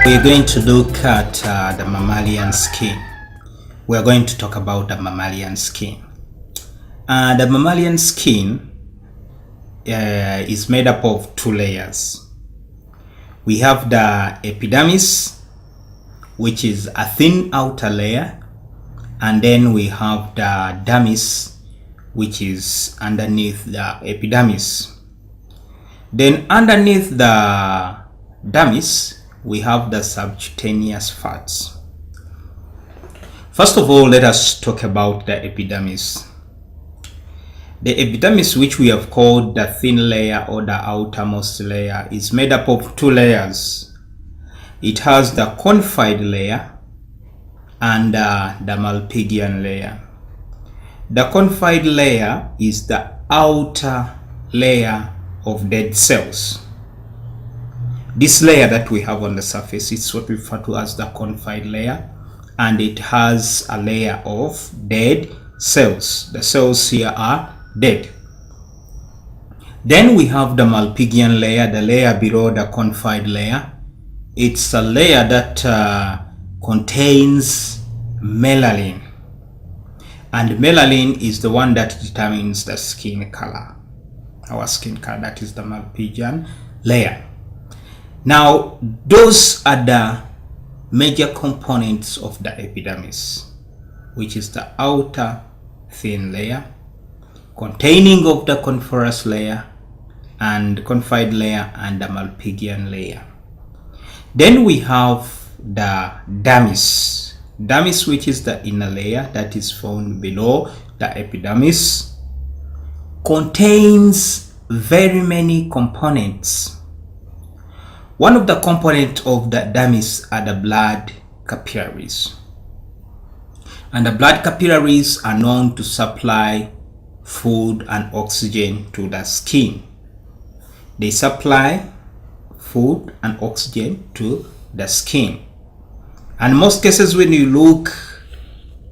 We're going to look at the mammalian skin. We're going to talk about the mammalian skin. The mammalian skin is made up of two layers. We have the epidermis, which is a thin outer layer, and then we have the dermis, which is underneath the epidermis. Then underneath the dermis, we have the subcutaneous fats. First of all, let us talk about the epidermis. The epidermis, which we have called the thin layer or the outermost layer, is made up of two layers. It has the conified layer and the Malpighian layer. The conified layer is the outer layer of dead cells. This layer that we have on the surface is what we refer to as the conified layer, and it has a layer of dead cells. The cells here are dead. Then we have the Malpighian layer, the layer below the conified layer. It's a layer that contains melanin, and melanin is the one that determines the skin color. Our skin color, that is the Malpighian layer. Now, those are the major components of the epidermis, which is the outer thin layer containing of the coniferous layer and conified layer and the Malpighian layer. Then we have the dermis. Dermis, which is the inner layer that is found below the epidermis, contains very many components. One of the components of the dermis are the blood capillaries. And the blood capillaries are known to supply food and oxygen to the skin. They supply food and oxygen to the skin. And in most cases, when you look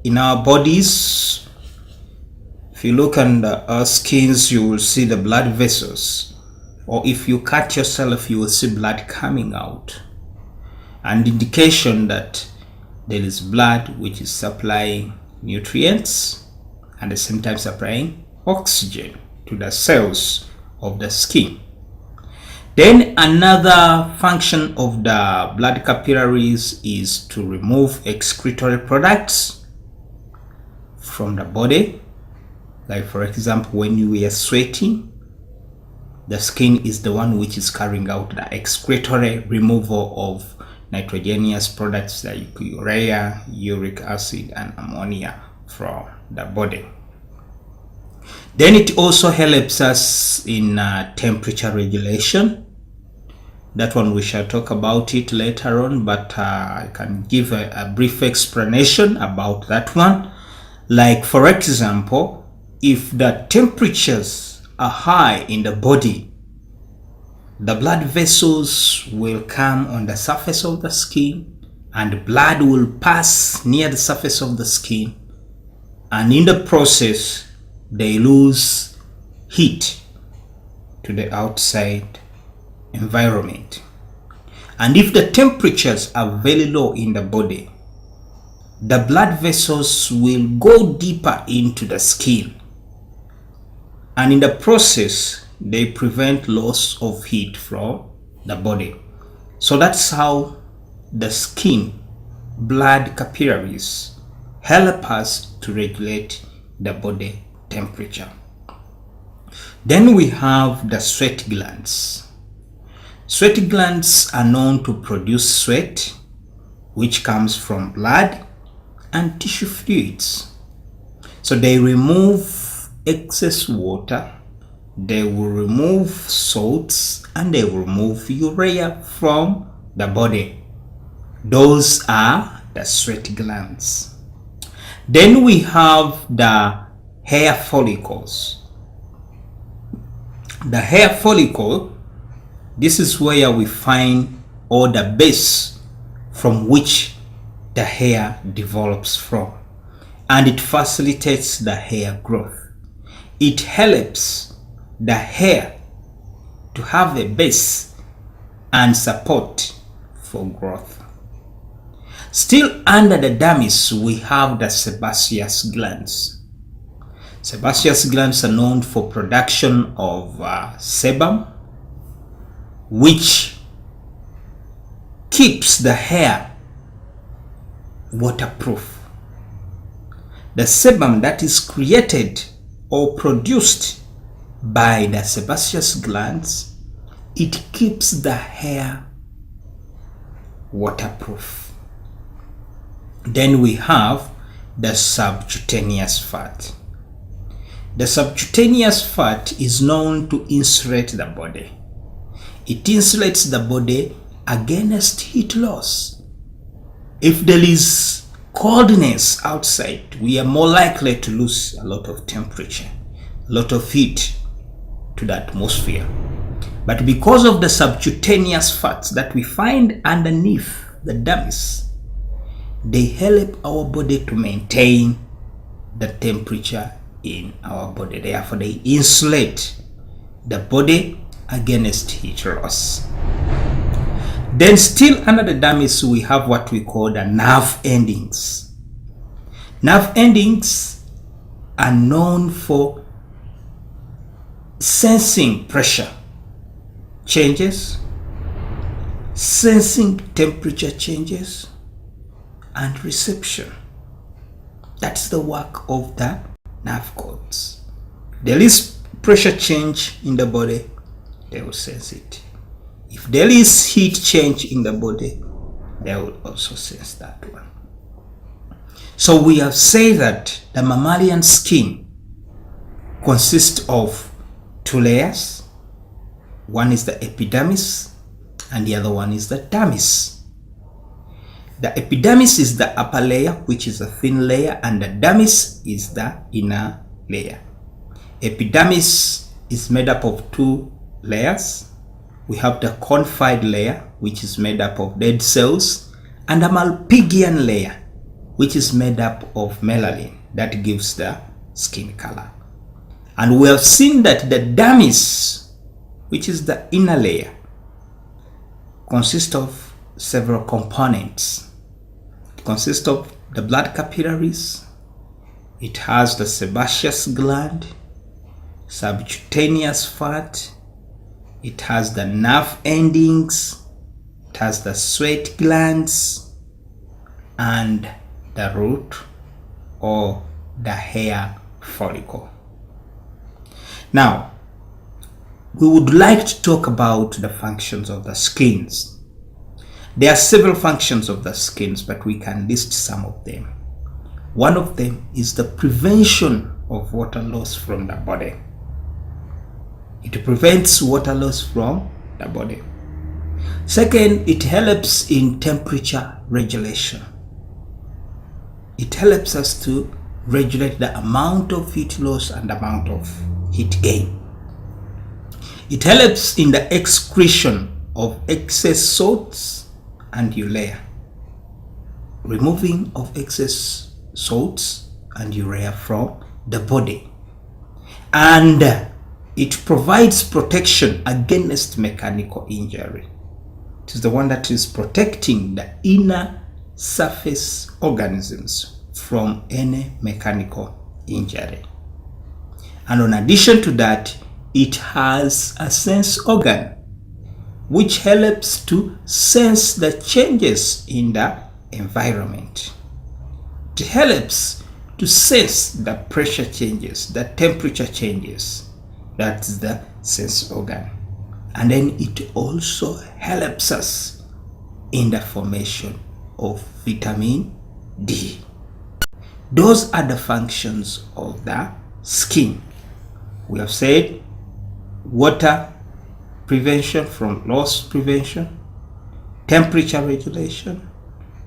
in our bodies, if you look under our skins, you will see the blood vessels. Or if you cut yourself, you will see blood coming out, an indication that there is blood which is supplying nutrients and at the same time supplying oxygen to the cells of the skin. Then another function of the blood capillaries is to remove excretory products from the body. Like for example, when you are sweating, the skin is the one which is carrying out the excretory removal of nitrogenous products like urea, uric acid, and ammonia from the body. Then it also helps us in temperature regulation. That one we shall talk about it later on, but I can give a brief explanation about that one. Like for example, if the temperatures are high in the body, the blood vessels will come on the surface of the skin and blood will pass near the surface of the skin, and in the process they lose heat to the outside environment. And if the temperatures are very low in the body, the blood vessels will go deeper into the skin, and in the process they prevent loss of heat from the body. So that's how the skin blood capillaries help us to regulate the body temperature. Then we have the sweat glands. Sweat glands are known to produce sweat, which comes from blood and tissue fluids. So they remove excess water, they will remove salts, and they will remove urea from the body. Those are the sweat glands. Then we have the hair follicles. The hair follicle, this is where we find all the base from which the hair develops from, and it facilitates the hair growth. It helps the hair to have a base and support for growth. Still under the dermis, we have the sebaceous glands. Sebaceous glands are known for production of sebum, which keeps the hair waterproof. The sebum that is created or produced by the sebaceous glands, it keeps the hair waterproof. Then we have the subcutaneous fat. The subcutaneous fat is known to insulate the body. It insulates the body against heat loss. If there is coldness outside, we are more likely to lose a lot of temperature, a lot of heat to the atmosphere. But because of the subcutaneous fats that we find underneath the dermis, they help our body to maintain the temperature in our body. Therefore, they insulate the body against heat loss. Then still under the dermis, we have what we call the nerve endings. Nerve endings are known for sensing pressure changes, sensing temperature changes, and reception. That's the work of the nerve cords. There is pressure change in the body, they will sense it. If there is heat change in the body, they will also sense that one. So we have said that the mammalian skin consists of two layers. One is the epidermis and the other one is the dermis. The epidermis is the upper layer, which is a thin layer, and the dermis is the inner layer. Epidermis is made up of two layers. We have the confined layer, which is made up of dead cells, and a Malpighian layer, which is made up of melanin that gives the skin color. And we have seen that the dermis, which is the inner layer, consists of several components. It consists of the blood capillaries. It has the sebaceous gland, subcutaneous fat. It has the nerve endings. It has the sweat glands and the root or the hair follicle. Now, we would like to talk about the functions of the skins. There are several functions of the skins, but we can list some of them. One of them is the prevention of water loss from the body. It prevents water loss from the body. Second, it helps in temperature regulation. It helps us to regulate the amount of heat loss and amount of heat gain. It helps in the excretion of excess salts and urea, removing of excess salts and urea from the body. And it provides protection against mechanical injury. It is the one that is protecting the inner surface organisms from any mechanical injury. And in addition to that, it has a sense organ which helps to sense the changes in the environment. It helps to sense the pressure changes, the temperature changes. That's the sense organ. And then it also helps us in the formation of vitamin D. Those are the functions of the skin. We have said water prevention from loss prevention, temperature regulation,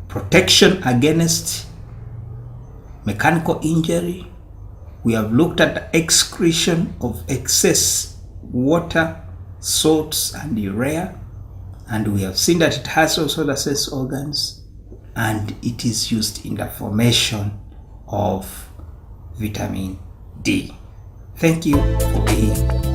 protection against mechanical injury. We have looked at the excretion of excess water, salts, and urea, and we have seen that it has also the sense organs, and it is used in the formation of vitamin D. Thank you for being